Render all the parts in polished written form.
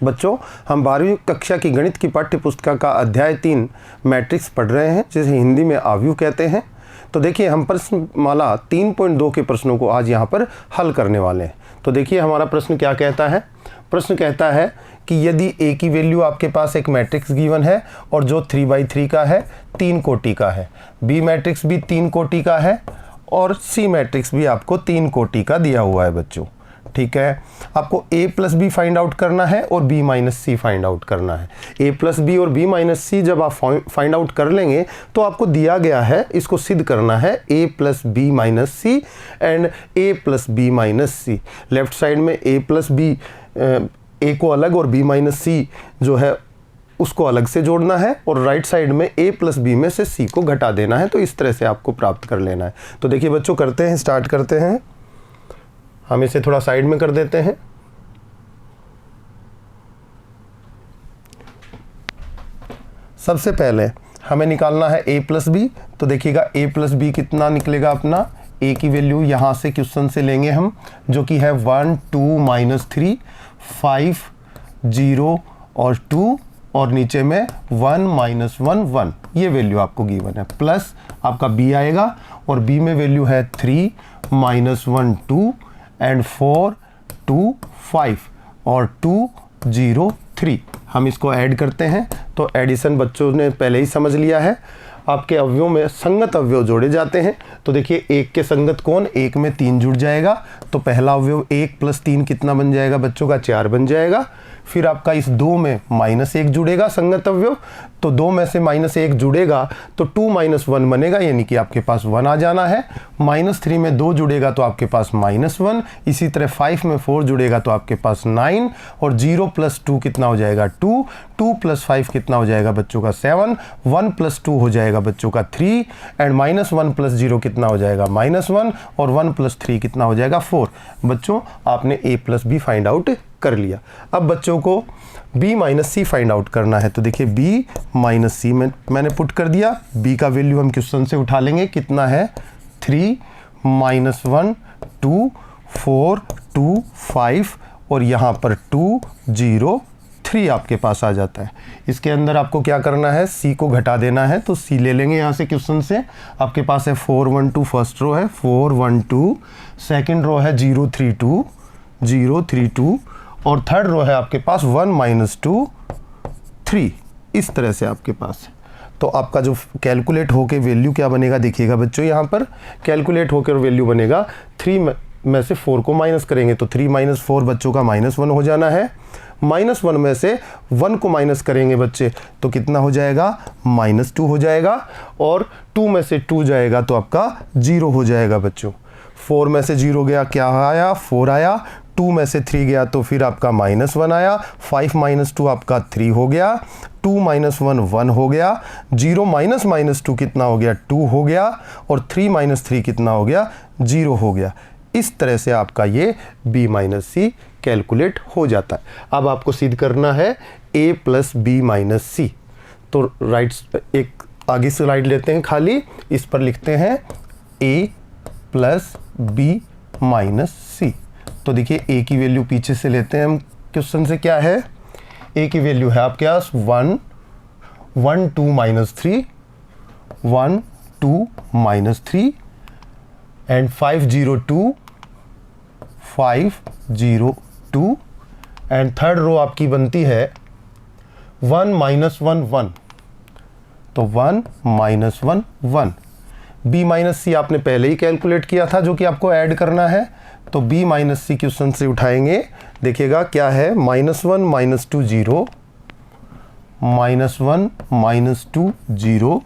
बच्चों, हम 12वीं कक्षा की गणित की पाठ्य पुस्तक का अध्याय 3 मैट्रिक्स पढ़ रहे हैं, जिसे हिंदी में आव्यूह कहते हैं। तो देखिए, हम प्रश्नमाला 3.2 के प्रश्नों को आज यहाँ पर हल करने वाले हैं। तो देखिए, हमारा प्रश्न क्या कहता है। प्रश्न कहता है कि यदि ए की वैल्यू आपके पास एक मैट्रिक्स गिवन है और जो 3/3 का है, 3 कोटि का है, बी मैट्रिक्स भी 3 कोटि का है और सी मैट्रिक्स भी आपको 3 कोटि का दिया हुआ है बच्चों। ठीक है, आपको a plus b find out करना है और b minus c find out करना है। a प्लस बी और b माइनस सी जब आप फाइंड आउट कर लेंगे तो आपको दिया गया है, इसको सिद्ध करना है a plus b minus c and a plus b minus c. Left side में a प्लस बी, a को अलग और b माइनस सी जो है उसको अलग से जोड़ना है और राइट साइड में a प्लस बी में से c को घटा देना है। तो इस तरह से आपको प्राप्त कर लेना है। तो देखिए बच्चों, करते हैं, स्टार्ट करते हैं। हम इसे थोड़ा साइड में कर देते हैं। सबसे पहले हमें निकालना है a प्लस बी। तो देखिएगा a प्लस बी कितना निकलेगा अपना। a की वैल्यू यहाँ से क्वेश्चन से लेंगे हम, जो कि है 1 2 -3 5 0 और 2 और नीचे में 1 -1 1। ये वैल्यू आपको गिवन है, प्लस आपका b आएगा और b में वैल्यू है 3 -1 2 एंड 4 2 5 और 2 0 3। हम इसको ऐड करते हैं। तो एडिशन बच्चों ने पहले ही समझ लिया है। आपके अवयवों में संगत अवयव जोड़े जाते हैं। तो देखिए, एक के संगत कौन, एक में 3 जुड़ जाएगा। तो पहला अवयव 1 + 3 कितना बन जाएगा बच्चों का, 4 बन जाएगा। फिर आपका इस 2 में -1 जुड़ेगा संगत अवयव। तो 2 में से -1 जुड़ेगा तो 2 - 1 बनेगा, यानी कि आपके पास 1 आ जाना है। -3 में 2 जुड़ेगा तो आपके पास -1। इसी तरह 5 में 4 जुड़ेगा तो आपके पास 9 और 0 + 2 कितना हो जाएगा 2। 2 + 5 कितना हो जाएगा बच्चों का 7। 1 + 2 हो जाएगा बच्चों का 3 एंड -1 + 0 कितना हो जाएगा -1 और 1 + 3 कितना हो जाएगा 4। बच्चों, आपने a + b फाइंड आउट कर लिया। अब बच्चों को b minus c find out करना है। तो देखिए, b माइनस सी में मैंने पुट कर दिया। b का वैल्यू हम क्वेश्चन से उठा लेंगे, कितना है 3 -1 2 4 2 5 और यहाँ पर 2 0 3 आपके पास आ जाता है। इसके अंदर आपको क्या करना है, c को घटा देना है। तो c ले लेंगे यहाँ से क्वेश्चन से। आपके पास है 4 1 2, फर्स्ट रो है 4 1 2, सेकेंड रो है 0 3 2 0 3 2 और थर्ड रो है आपके पास 1 - 2 3। इस तरह से आपके पास है। तो आपका जो कैलकुलेट होके वैल्यू क्या बनेगा, देखिएगा बच्चों, यहाँ पर कैलकुलेट होकर वैल्यू बनेगा 3 में से 4 को माइनस करेंगे तो 3 - 4 बच्चों का -1 हो जाना है। -1 में से 1 को माइनस करेंगे बच्चे तो कितना हो जाएगा -2 हो जाएगा और 2 में से 2 जाएगा तो आपका 0 हो जाएगा बच्चों। 4 में से 0 गया, क्या आया 4 आया। 2 में से 3 गया तो फिर आपका -1 आया। 5 - 2 आपका 3 हो गया। 2 - 1 1 हो गया। 0 - 2 कितना हो गया 2 हो गया और 3 - 3 कितना हो गया 0 हो गया। इस तरह से आपका ये b माइनस सी कैलकुलेट हो जाता है। अब आपको सिद्ध करना है a प्लस बी माइनस सी। तो राइट एक आगे स्लाइड लेते हैं खाली, इस पर लिखते हैं a प्लस बी माइनस सी। तो देखिए, a की वैल्यू पीछे से लेते हैं हम, क्वेश्चन से क्या है, a की वैल्यू है आपके पास 1 1 2 -3 1 2 -3 एंड 5 0 2 5 0 2 एंड थर्ड रो आपकी बनती है 1 - 1 1। तो 1 - 1 1। b माइनस सी आपने पहले ही कैलकुलेट किया था, जो कि आपको ऐड करना है। तो b माइनस सी क्वेश्चन से उठाएंगे। देखिएगा क्या है, -1 - 2 0 -1 - 2 0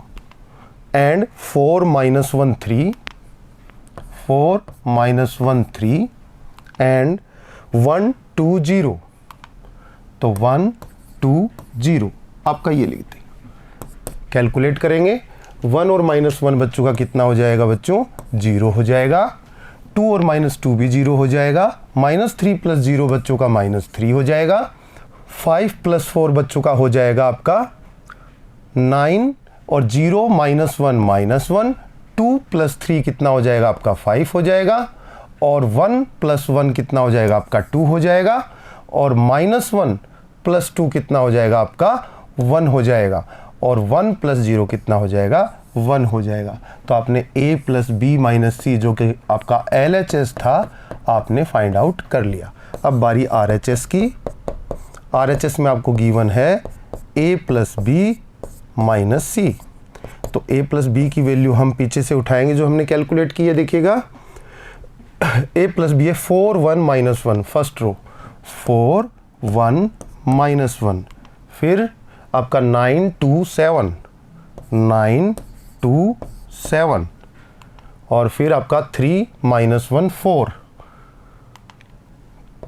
एंड 4 - 1 3 4 - 1 3 एंड 1 2 0। तो 1 2 0 आपका ये लिखते हैं। कैलकुलेट करेंगे 1 और -1 बच्चों का कितना हो जाएगा बच्चों 0 हो जाएगा। 2 और -2 भी 0 हो जाएगा। -3 + 0 बच्चों का -3 हो जाएगा। 5 + 4 बच्चों का हो जाएगा आपका 9 और 0 -1 -1। 2 + 3 कितना हो जाएगा आपका 5 हो जाएगा और 1 + 1 कितना हो जाएगा आपका 2 हो जाएगा और -1 प्लस 2 कितना हो जाएगा आपका 1 हो जाएगा, और 1 प्लस 0 कितना हो जाएगा 1 हो जाएगा। तो आपने a प्लस बी माइनस सी जो कि आपका LHS था आपने फाइंड आउट कर लिया। अब बारी RHS की। RHS में आपको गिवन है a प्लस बी माइनस सी। तो a प्लस बी की वैल्यू हम पीछे से उठाएंगे जो हमने कैलकुलेट की है। देखिएगा a प्लस बी है 4 1 माइनस 1, फर्स्ट रो 4 1 माइनस 1, फिर आपका 9 2 7 9 2 7, और फिर आपका 3 माइनस 1 4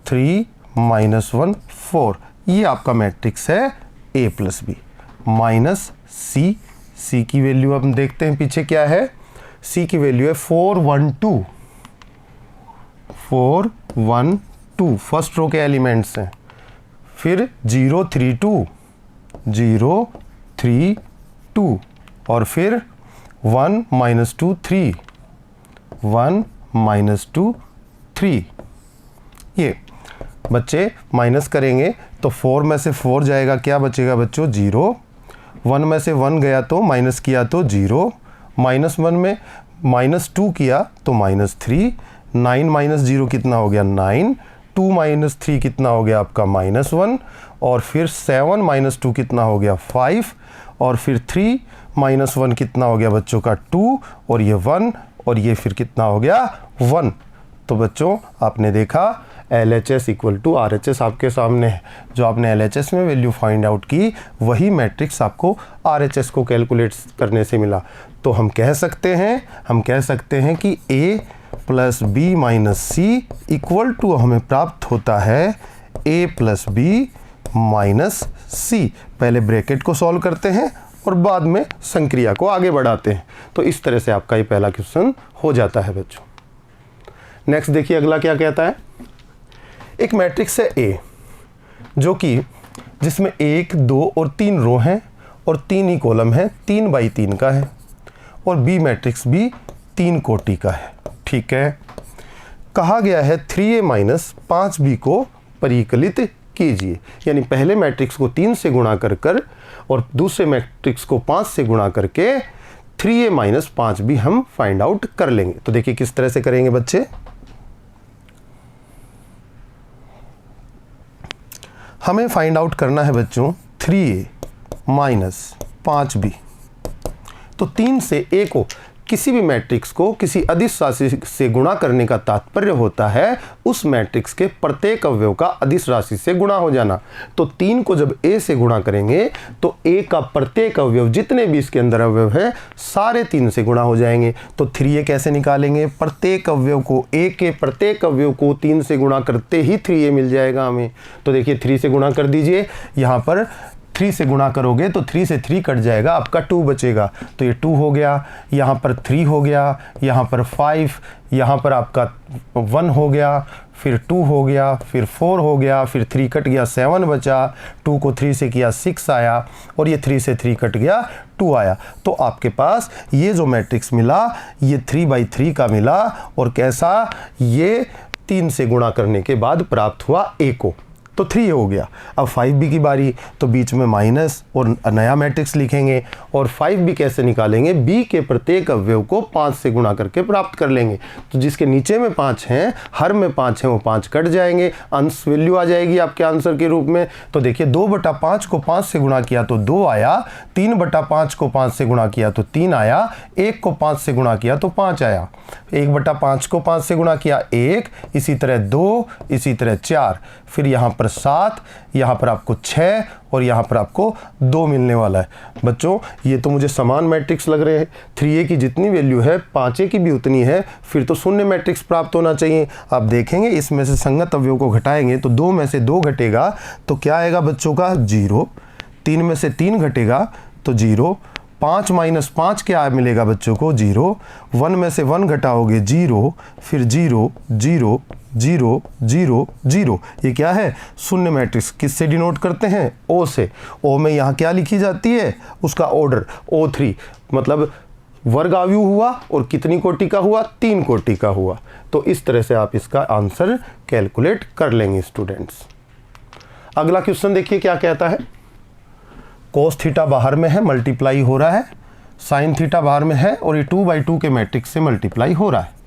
3 माइनस 1 4। ये आपका मैट्रिक्स है a प्लस बी माइनस सी। सी की वैल्यू हम देखते हैं पीछे क्या है। सी की वैल्यू है 4 1 2 4 1 2, फर्स्ट रो के एलिमेंट्स हैं। फिर 0 3 2 0 3 2, और फिर 1 माइनस 2 3 1 माइनस 2 3। ये बच्चे माइनस करेंगे तो 4 में से 4 जाएगा, क्या बचेगा बच्चों 0। 1 में से 1 गया तो माइनस किया तो 0, माइनस 1 में माइनस 2 किया तो माइनस 3, 9 माइनस 0 कितना हो गया 9, 2 माइनस 3 कितना हो गया आपका माइनस 1, और फिर 7 माइनस 2 कितना हो गया 5, और फिर 3 माइनस 1 कितना हो गया बच्चों का 2, और ये 1, और ये फिर कितना हो गया 1। तो बच्चों आपने देखा LHS इक्वल टू RHS आपके सामने है। जो आपने LHS में वैल्यू फाइंड आउट की वही मैट्रिक्स आपको RHS को कैलकुलेट करने से मिला। तो हम कह सकते हैं कि A plus b minus c equal to हमें प्राप्त होता है A plus b minus c. पहले ब्रैकेट को सॉल्व करते हैं और बाद में संक्रिया को आगे बढ़ाते हैं। तो इस तरह से आपका ये पहला क्वेश्चन हो जाता है बच्चों। नेक्स्ट देखिए अगला क्या कहता है। एक मैट्रिक्स है A जो कि जिसमें 1 2 और 3 रो हैं और 3 ही कॉलम है, 3 बाई 3 का है, और B मैट्रिक्स भी 3 कोटि का है। ठीक है, कहा गया है 3A माइनस 5B को परिकलित कीजिए। यानी पहले मैट्रिक्स को 3 से गुणा कर और दूसरे मैट्रिक्स को 5 से गुणा करके 3A माइनस 5B हम फाइंड आउट कर लेंगे। तो देखिए किस तरह से करेंगे बच्चे। हमें फाइंड आउट करना है बच्चों 3A माइनस 5B। तो 3 से A को किसी भी मैट्रिक्स को किसी अदिश राशि से गुणा करने का तात्पर्य होता है उस मैट्रिक्स के प्रत्येक अवयव का अदिश राशि से गुणा हो जाना। तो 3 को जब A से गुणा करेंगे तो A का प्रत्येक अवयव जितने भी इसके अंदर अवयव है सारे 3 से गुणा हो जाएंगे। तो 3A कैसे निकालेंगे, प्रत्येक अवयव को A के प्रत्येक अवयव को 3 से गुणा करते ही 3A मिल जाएगा हमें। तो देखिए 3 से गुणा कर दीजिए, यहाँ पर 3 से गुणा करोगे तो 3 से 3 कट जाएगा, आपका 2 बचेगा। तो ये 2 हो गया, यहाँ पर 3 हो गया, यहाँ पर 5, यहाँ पर आपका 1 हो गया, फिर 2 हो गया, फिर 4 हो गया, फिर 3 कट गया 7 बचा, 2 को 3 से किया 6 आया, और ये 3 से 3 कट गया 2 आया। तो आपके पास ये जो मैट्रिक्स मिला ये 3 बाई 3 का मिला, और कैसा, ये 3 से गुणा करने के बाद प्राप्त हुआ A को। तो 3 हो गया। अब 5B की बारी, तो बीच में माइनस और नया मैट्रिक्स लिखेंगे, और 5B कैसे निकालेंगे, B के प्रत्येक अवयव को 5 से गुणा करके प्राप्त कर लेंगे। तो जिसके नीचे में 5 हैं, हर में 5 हैं, वो 5 कट जाएंगे, अंश वैल्यू आ जाएगी आपके आंसर के रूप में। तो देखिए 2/5 को 5 से गुणा किया तो 2 आया, 3/5 को 5 से गुणा किया तो 3 आया, 1 को 5 से गुणा किया तो 5 आया, 1/5 को 5 से गुणा किया 1, इसी तरह 2, इसी तरह 4, फिर यहाँ पर 7, यहाँ पर आपको 6, और यहाँ पर आपको 2 मिलने वाला है। बच्चों ये तो मुझे समान मैट्रिक्स लग रहे हैं, 3A की जितनी वैल्यू है 5A की भी उतनी है, फिर तो शून्य मैट्रिक्स प्राप्त होना चाहिए। आप देखेंगे इसमें से संगत अवयव को घटाएंगे तो 2 में से 2 घटेगा तो क्या आएगा बच्चों का 0, 3 में से 3 घटेगा तो 0, 5 माइनस 5 क्या मिलेगा बच्चों को 0, 1 में से 1 घटाओगे 0, फिर 0 0 0 0 0। ये क्या है, शून्य मैट्रिक्स। किससे डिनोट करते हैं, O से। O में यहाँ क्या लिखी जाती है, उसका ऑर्डर O3, मतलब वर्ग आयु हुआ और कितनी कोटि का हुआ, 3 कोटि का हुआ। तो इस तरह से आप इसका आंसर कैलकुलेट कर लेंगे स्टूडेंट्स। अगला क्वेश्चन देखिए क्या कहता है, कोस थीटा बाहर में है, मल्टीप्लाई हो रहा है, साइन थीटा बाहर में है और ये 2/2 के मैट्रिक्स से मल्टीप्लाई हो रहा है।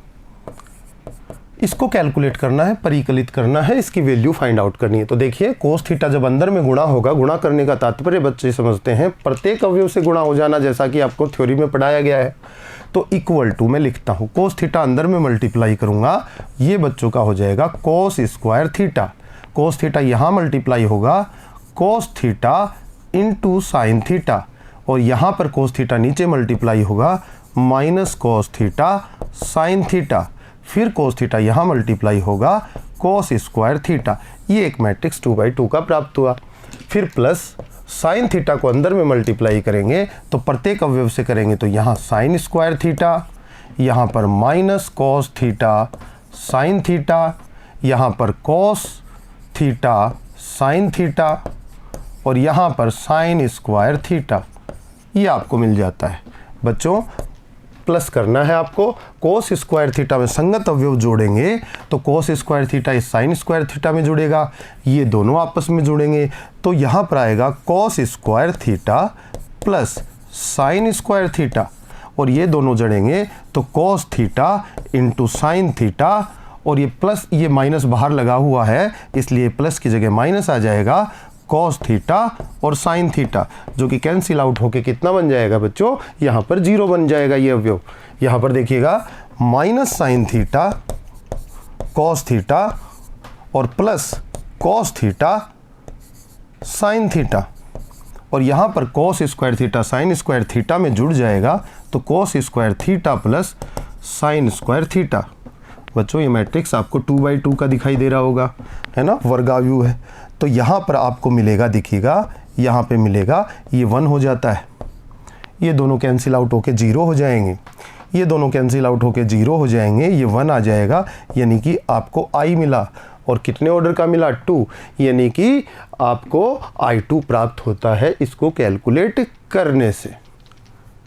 इसको कैलकुलेट करना है, परिकलित करना है, इसकी वैल्यू फाइंड आउट करनी है। तो देखिए कोस थीटा जब अंदर में गुणा होगा, गुणा करने का तात्पर्य बच्चे समझते हैं प्रत्येक अवयव से गुणा हो जाना, जैसा कि आपको थ्योरी में पढ़ाया गया है। तो इक्वल टू मैं लिखता हूँ, कोस थीटा अंदर में मल्टीप्लाई करूँगा, ये बच्चों का हो जाएगा cos square theta. Cos theta यहाँ मल्टीप्लाई होगा cos theta into sine theta, और यहाँ पर कोस थीटा नीचे मल्टीप्लाई होगा minus cos theta sine theta, फिर कोस थीटा यहाँ मल्टीप्लाई होगा कोस स्क्वायर थीटा। ये एक मैट्रिक्स 2/2 का प्राप्त हुआ। फिर प्लस साइन थीटा को अंदर में मल्टीप्लाई करेंगे तो प्रत्येक अवयव से करेंगे, तो यहाँ साइन स्क्वायर थीटा, यहाँ पर minus cos theta sine theta, यहाँ पर कोस थीटा साइन थीटा, और यहाँ पर साइन स्क्वायर थीटा। ये आपको मिल जाता है। बच्चों प्लस करना है आपको, कोस स्क्वायर थीटा में संगत अवयव जोड़ेंगे तो कोस स्क्वायर थीटा इस साइन स्क्वायर थीटा में जुड़ेगा, ये दोनों आपस में जुड़ेंगे, तो यहाँ पर आएगा cos square theta plus sine square theta, और ये दोनों जोड़ेंगे तो cos theta into sine theta, और ये प्लस ये माइनस बाहर लगा हुआ है इसलिए प्लस की जगह माइनस आ जाएगा, कॉस थीटा और साइन थीटा, जो कि कैंसिल आउट होके कितना बन जाएगा बच्चों, यहाँ पर 0 बन जाएगा ये अवयव। यहाँ पर देखिएगा minus sine theta cos theta और plus cos theta sine theta, और यहाँ पर cos square theta sine square theta में जुड़ जाएगा तो cos square theta plus sine square theta. बच्चों ये मैट्रिक्स आपको 2/2 का दिखाई दे रहा होगा, है ना, वर्गाव्यू है। तो यहाँ पर आपको मिलेगा, दिखिएगा यहाँ पे मिलेगा, ये 1 हो जाता है, ये दोनों कैंसिल आउट होके 0 हो जाएंगे, ये दोनों कैंसिल आउट होके 0 हो जाएंगे, ये 1 आ जाएगा, यानी कि आपको I मिला, और कितने ऑर्डर का मिला 2, यानी कि आपको I2 प्राप्त होता है इसको कैलकुलेट करने से।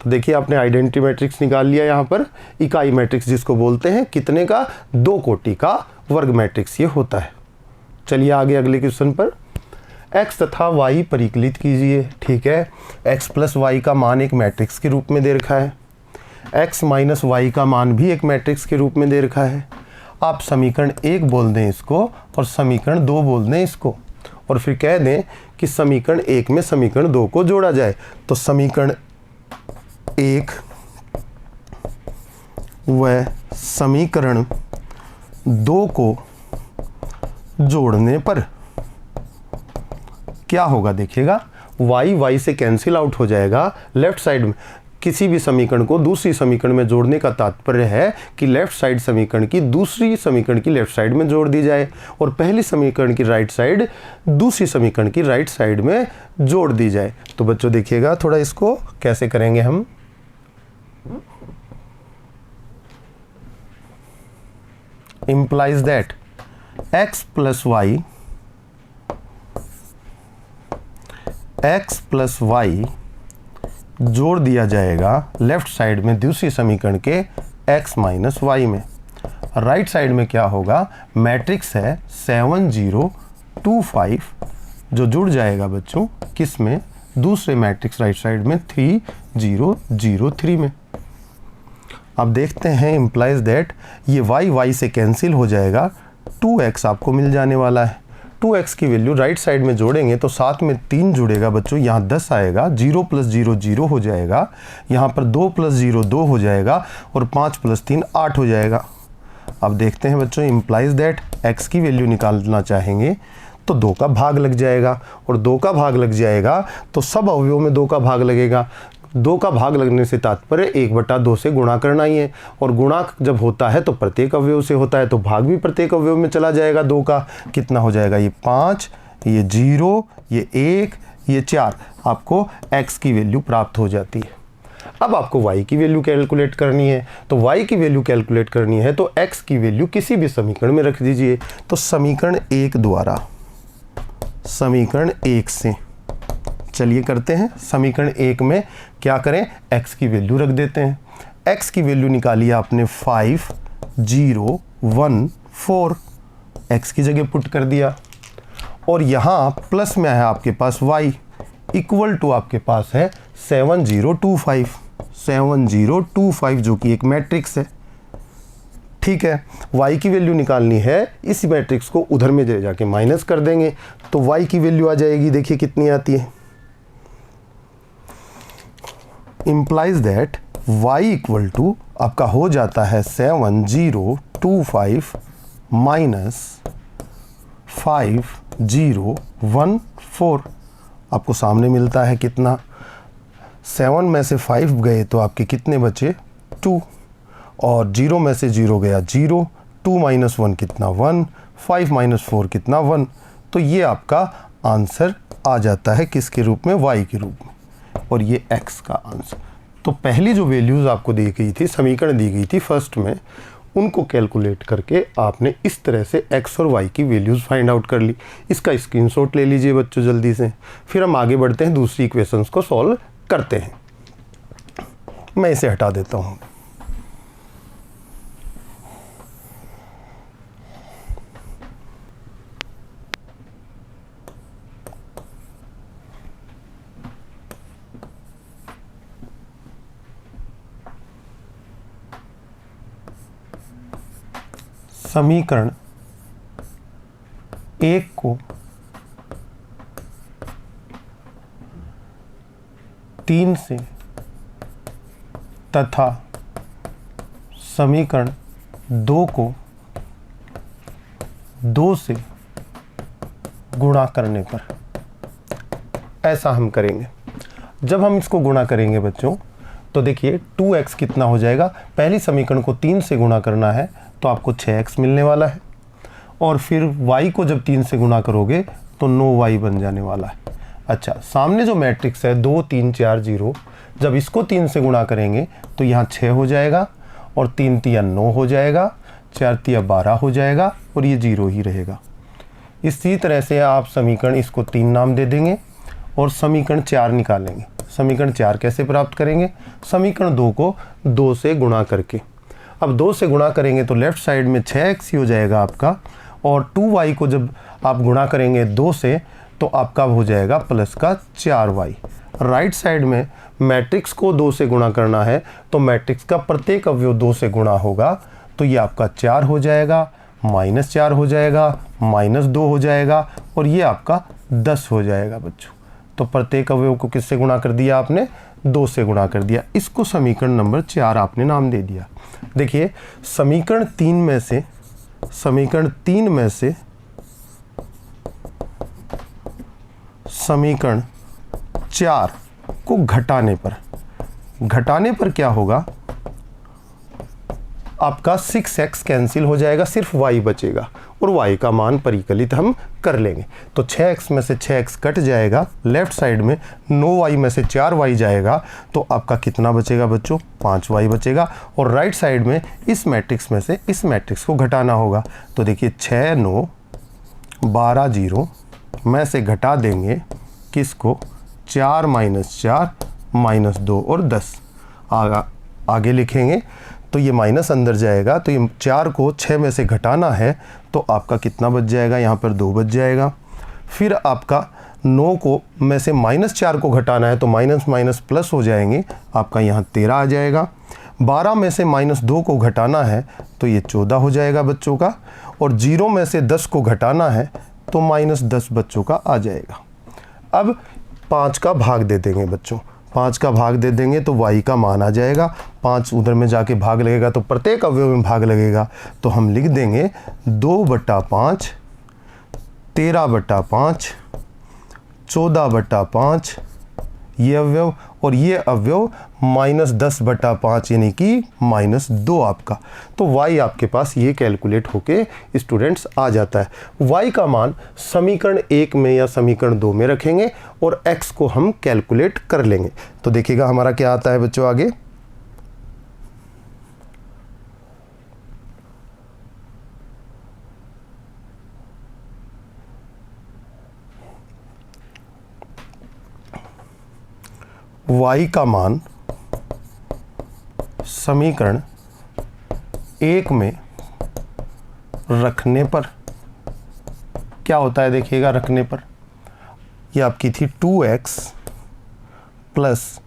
तो देखिए आपने आइडेंटिटी मैट्रिक्स निकाल लिया, यहाँ पर इकाई मैट्रिक्स जिसको बोलते हैं, कितने का, 2 कोटि का वर्ग मैट्रिक्स ये होता है। चलिए आगे अगले क्वेश्चन पर, x तथा y परिकलित कीजिए। ठीक है, x प्लस y का मान एक मैट्रिक्स के रूप में दे रखा है, x माइनस y का मान भी एक मैट्रिक्स के रूप में दे रखा है। आप समीकरण 1 बोल दें इसको और समीकरण 2 बोल दें इसको, और फिर कह दें कि समीकरण 1 में समीकरण 2 को जोड़ा जाए। तो समीकरण 1 व समीकरण 2 को जोड़ने पर क्या होगा, देखिएगा y से कैंसिल आउट हो जाएगा, लेफ्ट साइड में किसी भी समीकरण को दूसरी समीकरण में जोड़ने का तात्पर्य है कि लेफ्ट साइड समीकरण की दूसरी समीकरण की लेफ्ट साइड में जोड़ दी जाए, और पहली समीकरण की राइट साइड दूसरी समीकरण की राइट साइड में जोड़ दी जाए। तो बच्चों देखिएगा थोड़ा इसको कैसे करेंगे हम, implies that x plus y जोड़ दिया जाएगा लेफ्ट साइड में दूसरी समीकरण के x माइनस वाई में। राइट साइड में क्या होगा, मैट्रिक्स है 7 0 2 5 जो जुड़ जाएगा बच्चों किस में, दूसरे मैट्रिक्स राइट साइड में 3 0 0 3 में। अब देखते हैं इम्प्लाइज दैट ये y से कैंसिल हो जाएगा, 2x आपको मिल जाने वाला है। 2x की वैल्यू राइट साइड में जोड़ेंगे तो साथ में 3 जुड़ेगा बच्चों, यहाँ 10 आएगा, 0 + 0 0 हो जाएगा, यहाँ पर 2 + 0 2 हो जाएगा, और 5 + 3 8 हो जाएगा। अब देखते हैं बच्चों इम्प्लाइज दैट x की वैल्यू निकालना चाहेंगे तो 2 का भाग लग जाएगा, और 2 का भाग लग जाएगा तो सब अवयवों में 2 का भाग लगेगा। 2 का भाग लगने से तात्पर्य 1/2 से गुणा करना ही है, और गुणा जब होता है तो प्रत्येक अवयव से होता है, तो भाग भी प्रत्येक अवयव में चला जाएगा 2 का। कितना हो जाएगा, ये 5, ये 0, ये 1, ये 4, आपको x की वैल्यू प्राप्त हो जाती है। अब आपको y की वैल्यू कैलकुलेट करनी है, तो y की वैल्यू कैलकुलेट करनी है तो x की वैल्यू किसी भी समीकरण में रख दीजिए। तो समीकरण 1 द्वारा समीकरण 1 से चलिए करते हैं। समीकरण 1 में क्या करें, x की वैल्यू रख देते हैं। x की वैल्यू निकाली आपने 5 0 1 4, x की जगह पुट कर दिया, और यहाँ प्लस में है आपके पास y इक्वल टू आपके पास है 7025 जो कि एक मैट्रिक्स है। ठीक है, y की वैल्यू निकालनी है, इस मैट्रिक्स को उधर में ले जाके माइनस कर देंगे तो y की वैल्यू आ जाएगी, देखिए कितनी आती है, implies that y equal to आपका हो जाता है 7025 माइनस 5014। आपको सामने मिलता है कितना, 7 में से 5 गए तो आपके कितने बचे 2, और 0 में से 0 गया 0, 2 माइनस 1 कितना 1, 5 माइनस 4 कितना 1। तो ये आपका आंसर आ जाता है किसके रूप में, y के रूप में, और ये x का आंसर। तो पहली जो वैल्यूज़ आपको दी गई थी, समीकरण दी गई थी फर्स्ट में, उनको कैलकुलेट करके आपने इस तरह से x और y की वैल्यूज़ फाइंड आउट कर ली। इसका स्क्रीनशॉट ले लीजिए बच्चों जल्दी से, फिर हम आगे बढ़ते हैं, दूसरी इक्वेशंस को सॉल्व करते हैं। मैं इसे हटा देता हूँ। समीकरण 1 को 3 से तथा समीकरण 2 को 2 से गुणा करने पर ऐसा हम करेंगे। जब हम इसको गुणा करेंगे बच्चों तो देखिए 2x कितना हो जाएगा, पहली समीकरण को 3 से गुणा करना है तो आपको 6x मिलने वाला है, और फिर y को जब 3 से गुणा करोगे तो 9y बन जाने वाला है। अच्छा, सामने जो मैट्रिक्स है 2 3 4 0, जब इसको 3 से गुणा करेंगे तो यहाँ 6 हो जाएगा, और 3 तिया 9 हो जाएगा, 4 तिया 12 हो जाएगा, और ये 0 ही रहेगा। इसी तरह से आप समीकरण इसको 3 नाम दे देंगे और समीकरण 4 निकालेंगे। समीकरण 4 कैसे प्राप्त करेंगे, समीकरण 2 को 2 से गुणा करके। अब 2 से गुणा करेंगे तो लेफ्ट साइड में 6x ही हो जाएगा आपका, और 2y को जब आप गुणा करेंगे 2 से तो आपका हो जाएगा प्लस का 4y। राइट साइड में मैट्रिक्स को 2 से गुणा करना है तो मैट्रिक्स का प्रत्येक अवयव 2 से गुणा होगा, तो ये आपका 4 हो जाएगा, -4 हो जाएगा, -2 हो जाएगा, और ये आपका 10 हो जाएगा बच्चों। तो प्रत्येक अवयव को किससे गुणा कर दिया आपने, 2 से गुणा कर दिया। इसको समीकरण नंबर 4 आपने नाम दे दिया। देखिए समीकरण 3 में से समीकरण 4 को घटाने पर क्या होगा, आपका 6x कैंसिल हो जाएगा, सिर्फ y बचेगा, और y का मान परिकलित हम कर लेंगे। तो 6x में से 6x कट जाएगा, लेफ्ट साइड में 9y में से 4y जाएगा, तो आपका कितना बचेगा बच्चों, 5y बचेगा। और राइट साइड में इस मैट्रिक्स में से इस मैट्रिक्स को घटाना होगा। तो देखिए 6 9 12 0 में से घटा देंगे किसको, 4 -4 -2 और 10। आगे लिखेंगे तो ये माइनस अंदर जाएगा, तो ये 4 को 6 में से घटाना है तो आपका कितना बच जाएगा, यहाँ पर 2 बच जाएगा। फिर आपका 9 को में से -4 को घटाना है तो माइनस माइनस प्लस हो जाएंगे, आपका यहाँ 13 आ जाएगा। 12 में से -2 को घटाना है तो ये 14 हो जाएगा बच्चों का, और 0 में से 10 को घटाना है तो -10 बच्चों का आ जाएगा। अब 5 का भाग दे देंगे बच्चों, 5 का भाग दे देंगे तो y का मान आ जाएगा। 5 उधर में जाके भाग लगेगा तो प्रत्येक अवयव में भाग लगेगा, तो हम लिख देंगे 2/5, 13/5, 14/5 ये अवयव, और ये अवयव -10/5 यानी कि -2 आपका। तो y आपके पास ये कैलकुलेट होके स्टूडेंट्स आ जाता है। y का मान समीकरण 1 में या समीकरण 2 में रखेंगे और x को हम कैलकुलेट कर लेंगे। तो देखिएगा हमारा क्या आता है बच्चों आगे, y का मान समीकरण 1 में रखने पर क्या होता है देखिएगा रखने पर, ये आपकी थी 2x प्लस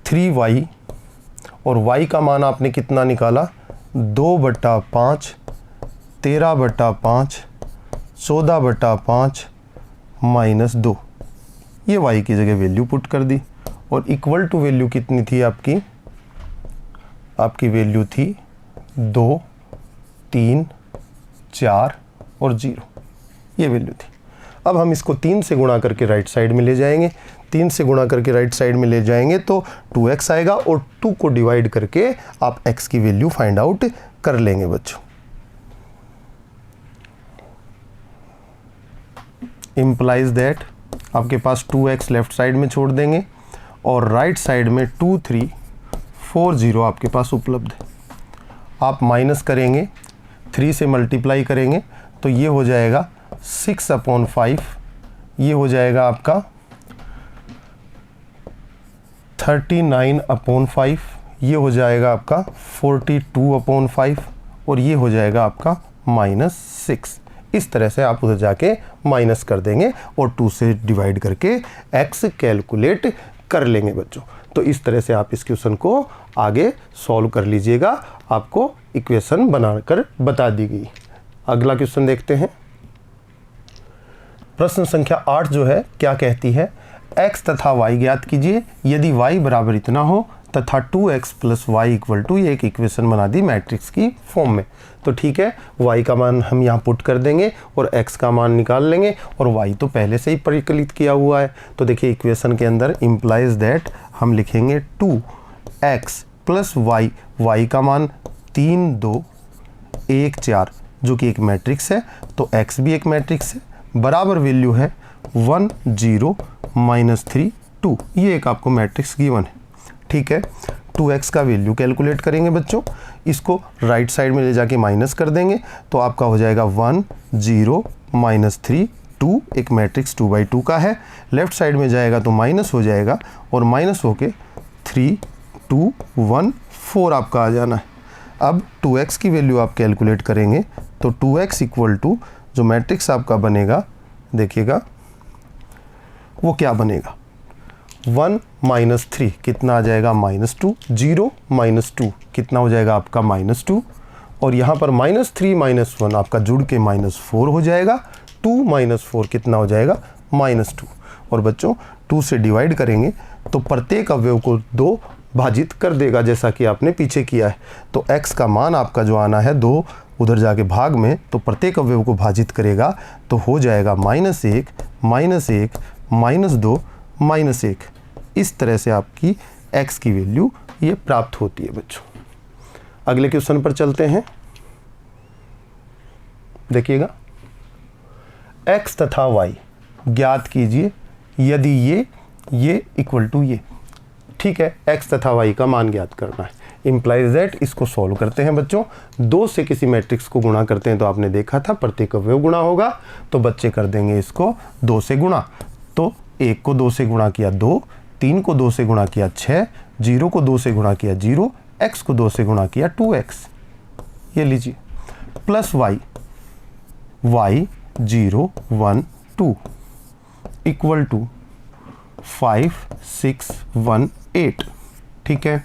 3y और y का मान आपने कितना निकाला 2/5, 13/5, 14/5 -2, ये y की जगह वैल्यू पुट कर दी और इक्वल टू वैल्यू कितनी थी आपकी वैल्यू थी 2, 3, 4 और 0, ये वैल्यू थी। अब हम इसको 3 से गुणा करके राइट साइड में ले जाएंगे, 3 से गुणा करके राइट साइड में ले जाएंगे तो 2x आएगा और 2 को डिवाइड करके आप x की वैल्यू फाइंड आउट कर लेंगे बच्चों। इम्प्लाइज दैट आपके पास 2x लेफ्ट साइड में छोड़ देंगे और राइट साइड में 2, 3, 4, 0 आपके पास उपलब्ध है। आप माइनस करेंगे, 3 से मल्टीप्लाई करेंगे तो ये हो जाएगा 6/5, ये हो जाएगा आपका 39/5, ये हो जाएगा आपका 42/5 और ये हो जाएगा आपका -6। इस तरह से आप उधर जाके माइनस कर देंगे और 2 से डिवाइड करके x कैलकुलेट कर लेंगे बच्चों। तो इस तरह से आप इस क्वेश्चन को आगे सॉल्व कर लीजिएगा, आपको इक्वेशन बनाकर बता दी गई। अगला क्वेश्चन देखते हैं। प्रश्न संख्या 8 जो है क्या कहती है, x तथा y ज्ञात कीजिए यदि y बराबर इतना हो तथा 2x plus Y equal to, ये एक इक्वेशन बना दी मैट्रिक्स की फॉर्म में। तो ठीक है, y का मान हम यहाँ पुट कर देंगे और x का मान निकाल लेंगे और y तो पहले से ही परिकलित किया हुआ है। तो देखिए इक्वेशन के अंदर इम्प्लाइज दैट हम लिखेंगे 2x प्लस वाई, y का मान 3, 2, 1, 4 जो कि एक मैट्रिक्स है, तो x भी एक मैट्रिक्स है, बराबर वैल्यू है 1, 0, -3, 2, ये एक आपको मैट्रिक्स गिवन है। ठीक है, 2x का वैल्यू कैलकुलेट करेंगे बच्चों, इसको राइट साइड में ले जाके माइनस कर देंगे तो आपका हो जाएगा 1, 0, -3, 2, एक मैट्रिक्स 2/2 का है। लेफ्ट साइड में जाएगा तो माइनस हो जाएगा और माइनस होके 3, 2, 1, 4 आपका आ जाना है। अब 2x की वैल्यू आप कैलकुलेट करेंगे तो 2x इक्वल टू जो मैट्रिक्स आपका बनेगा, देखिएगा वो क्या बनेगा, 1 -3 कितना आ जाएगा -2, 0 -2 कितना हो जाएगा आपका -2 और यहाँ पर -3 -1 आपका जुड़ के -4 हो जाएगा, 2 -4 कितना हो जाएगा -2। और बच्चों 2 से डिवाइड करेंगे तो प्रत्येक अवयव को 2 भाजित कर देगा जैसा कि आपने पीछे किया है। तो x का मान आपका जो आना है 2 उधर जाके भाग में, तो प्रत्येक अवयव को भाजित करेगा तो हो जाएगा -1, -1, -2, -1। इस तरह से आपकी x की वैल्यू ये प्राप्त होती है बच्चों। अगले क्वेश्चन पर चलते हैं। देखिएगा, x तथा y ज्ञात कीजिए यदि ये इक्वल टू ये। ठीक है, x तथा y का मान ज्ञात करना है। इम्प्लाइज दैट इसको सॉल्व करते हैं बच्चों। 2 से किसी मैट्रिक्स को गुणा करते हैं तो आपने देखा था प्रत्येक अवयव गुणा होगा, तो बच्चे कर देंगे इसको 2 से गुणा। तो 1 को 2 से गुणा किया 2, 3 को 2 से गुणा किया 6, 0 को 2 से गुणा किया 0, x को 2 से गुणा किया 2x। ये लीजिए प्लस y 0, 1, 2 इक्वल टू 5, 6, 1, 8। ठीक है,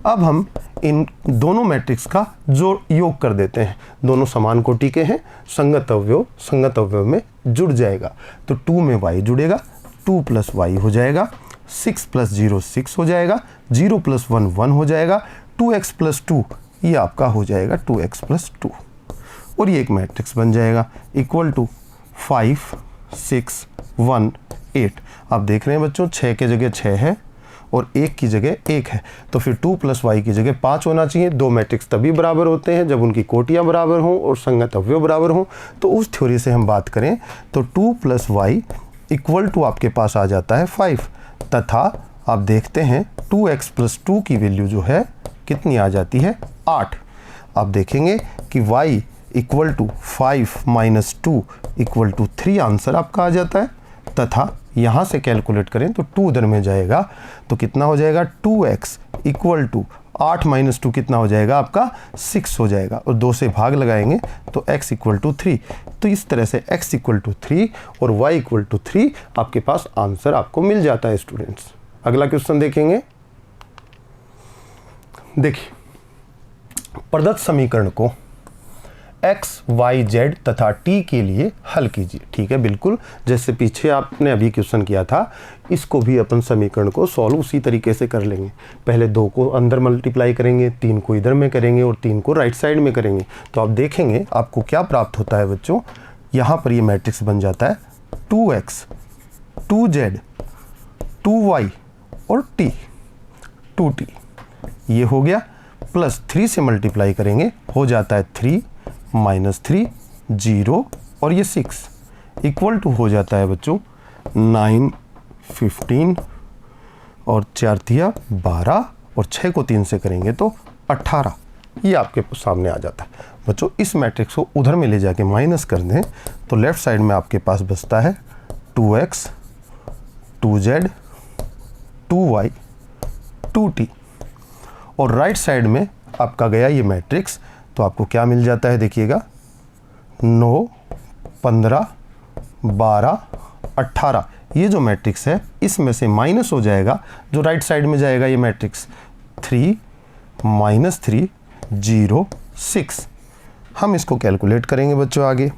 अब हम इन दोनों मैट्रिक्स का जो योग कर देते हैं, दोनों समान कोटि के हैं, संगत अवयव में जुड़ जाएगा। तो 2 में y जुड़ेगा, 2 प्लस y हो जाएगा, 6 प्लस 0 6 हो जाएगा, 0 प्लस 1 1 हो जाएगा, 2x प्लस 2 ये आपका हो जाएगा 2x प्लस 2 और ये एक मैट्रिक्स बन जाएगा इक्वल टू 5, 6, 1, 8। आप देख रहे हैं बच्चों 6 के जगह 6 है और 1 की जगह 1 है, तो फिर 2 प्लस वाई की जगह 5 होना चाहिए। 2 मैट्रिक्स तभी बराबर होते हैं जब उनकी कोटियाँ बराबर हों और संगत अवयव बराबर हों। तो उस थ्योरी से हम बात करें तो 2 प्लस वाई इक्वल टू आपके पास आ जाता है 5 तथा आप देखते हैं 2x प्लस 2 की वैल्यू जो है कितनी आ जाती है 8। आप देखेंगे कि y equal to 5 minus 2 equal to 3 answer आपका आ जाता है तथा यहाँ से कैलकुलेट करें तो 2 उधर में जाएगा तो कितना हो जाएगा 2x इक्वल टू 8 माइनस 2 कितना हो जाएगा आपका 6 हो जाएगा, और 2 से भाग लगाएंगे तो x इक्वल टू 3। तो इस तरह से x इक्वल टू 3 और y इक्वल टू 3 आपके पास आंसर आपको मिल जाता है स्टूडेंट्स। अगला क्वेश्चन देखेंगे। देखिए, प्रदत्त समीकरण को x, y, z तथा t के लिए हल कीजिए। ठीक है, बिल्कुल जैसे पीछे आपने अभी क्वेश्चन किया था, इसको भी अपन समीकरण को सॉल्व उसी तरीके से कर लेंगे। पहले 2 को अंदर मल्टीप्लाई करेंगे, 3 को इधर में करेंगे और 3 को राइट साइड में करेंगे। तो आप देखेंगे आपको क्या प्राप्त होता है बच्चों। यहाँ पर ये मैट्रिक्स बन जाता है 2x, 2z, 2y और t, 2t। ये हो गया, प्लस 3 से मल्टीप्लाई करेंगे, हो जाता है 3 -3 0 और ये 6 इक्वल टू हो जाता है बच्चों 9 15 और 4 तिया 12 और 6 को 3 से करेंगे तो 18। ये आपके सामने आ जाता है बच्चों। इस मैट्रिक्स को उधर में ले जाके माइनस कर दें तो लेफ्ट साइड में आपके पास बचता है 2x, 2z, 2y, 2t, और राइट साइड में आपका गया ये मैट्रिक्स। तो आपको क्या मिल जाता है देखिएगा, 9 15 12 18। ये जो मैट्रिक्स है इसमें से माइनस हो जाएगा जो राइट साइड में जाएगा ये मैट्रिक्स 3 -3 0 6। हम इसको कैलकुलेट करेंगे बच्चों आगे,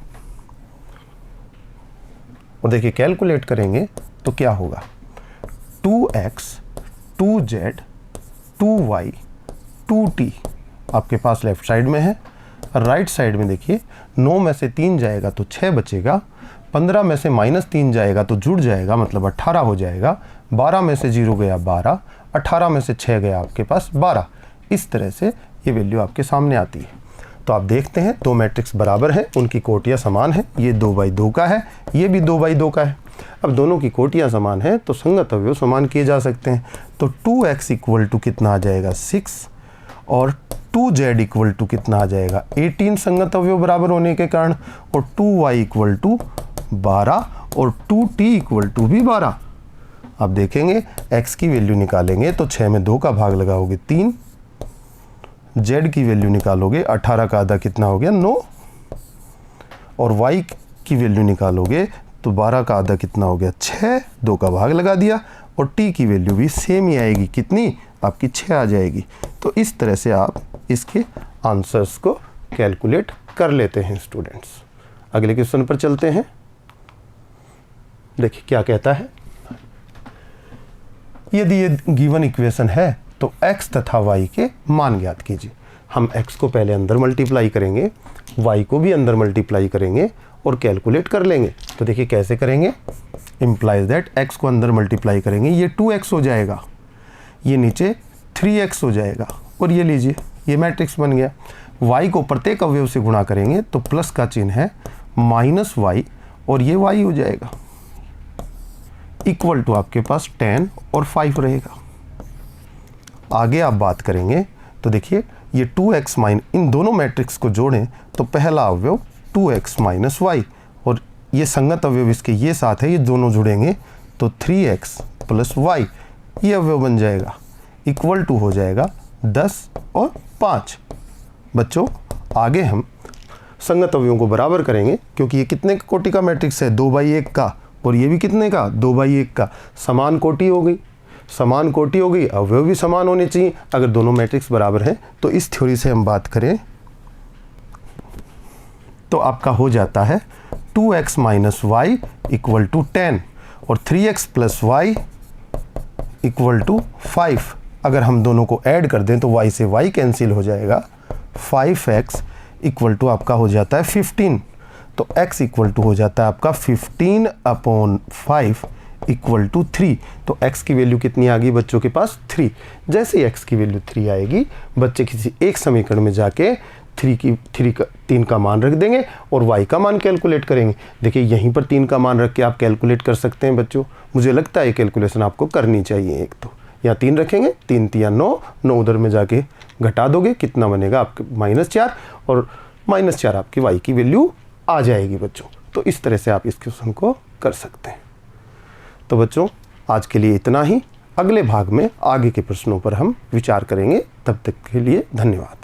और देखिए कैलकुलेट करेंगे तो क्या होगा, 2x, 2z, 2y, 2t आपके पास लेफ्ट साइड में है। राइट साइड में देखिए 9 में से 3 जाएगा तो 6 बचेगा, 15 में से -3 जाएगा तो जुड़ जाएगा मतलब 18 हो जाएगा, 12 में से 0 गया 12, 18 में से 6 गया आपके पास 12। इस तरह से ये वैल्यू आपके सामने आती है। तो आप देखते हैं 2 मैट्रिक्स बराबर हैं, उनकी कोटियाँ समान हैं। ये 2/2 का है, ये भी 2/2 का है। अब दोनों की कोटियाँ समान हैं तो संगत अवयव समान किए जा सकते हैं। तो 2x इक्वल टू कितना आ जाएगा 6 और 2z इक्वल टू कितना आ जाएगा 18 संगत अवयव बराबर होने के कारण, और 2y इक्वल टू 12 और 2t इक्वल टू भी 12। अब देखेंगे x की वैल्यू निकालेंगे तो 6 में 2 का भाग लगाओगे 3, z की वैल्यू निकालोगे 18 का आधा कितना हो गया 9, और y की वैल्यू निकालोगे तो 12 का आधा कितना हो गया 6, 2 का भाग लगा दिया, और t की वैल्यू भी सेम ही आएगी, कितनी आपकी 6 आ जाएगी। तो इस तरह से आप इसके आंसर्स को कैलकुलेट कर लेते हैं स्टूडेंट्स। अगले क्वेश्चन पर चलते हैं। देखिए क्या कहता है, यदि ये गिवन इक्वेशन है तो x तथा y के मान ज्ञात कीजिए। हम x को पहले अंदर मल्टीप्लाई करेंगे, y को भी अंदर मल्टीप्लाई करेंगे और कैलकुलेट कर लेंगे। तो देखिए कैसे करेंगे, इम्प्लाइज दैट x को अंदर मल्टीप्लाई करेंगे, ये 2x हो जाएगा, ये नीचे 3x हो जाएगा, और ये लीजिए ये मैट्रिक्स बन गया। y को प्रत्येक अवयव से गुणा करेंगे तो प्लस का चिन्ह है -y, और ये y हो जाएगा, इक्वल टू आपके पास 10 और 5 रहेगा। आगे आप बात करेंगे तो देखिए ये 2x इन दोनों मैट्रिक्स को जोड़ें तो पहला अवयव 2x - y, और ये संगत अवयव इसके ये साथ है, ये दोनों जुड़ेंगे तो 3x + y, ये अवयव बन जाएगा, इक्वल टू हो जाएगा 10 और 5। बच्चों आगे हम संगत अवयवों को बराबर करेंगे, क्योंकि ये कितने कोटि का मैट्रिक्स है 2/1 का, और ये भी कितने का 2/1 का। समान कोटि हो गई, समान कोटि हो गई, अवयव भी समान होने चाहिए अगर दोनों मैट्रिक्स बराबर हैं। तो इस थ्योरी से हम बात करें तो आपका हो जाता है 2x - y इक्वल टू 10 और 3x + y इक्वल टू 5। अगर हम दोनों को ऐड कर दें तो y से y कैंसिल हो जाएगा, 5x इक्वल टू आपका हो जाता है 15। तो x इक्वल टू हो जाता है आपका 15/5 इक्वल टू 3। तो x की वैल्यू कितनी आ गई बच्चों के पास 3। जैसे ही x की वैल्यू 3 आएगी, बच्चे किसी एक समीकरण में जाके 3 का मान रख देंगे और y का मान कैलकुलेट करेंगे। देखिए यहीं पर 3 का मान रख के आप कैलकुलेट कर सकते हैं बच्चों। मुझे लगता है कैलकुलेशन आपको करनी चाहिए। एक तो यहाँ 3 रखेंगे, 3 तिया 9, 9 उधर में जाके घटा दोगे, कितना बनेगा आपके -4, और -4 आपकी y की वैल्यू आ जाएगी बच्चों। तो इस तरह से आप इस क्वेश्चन को कर सकते हैं। तो बच्चों आज के लिए इतना ही। अगले भाग में आगे के प्रश्नों पर हम विचार करेंगे। तब तक के लिए धन्यवाद।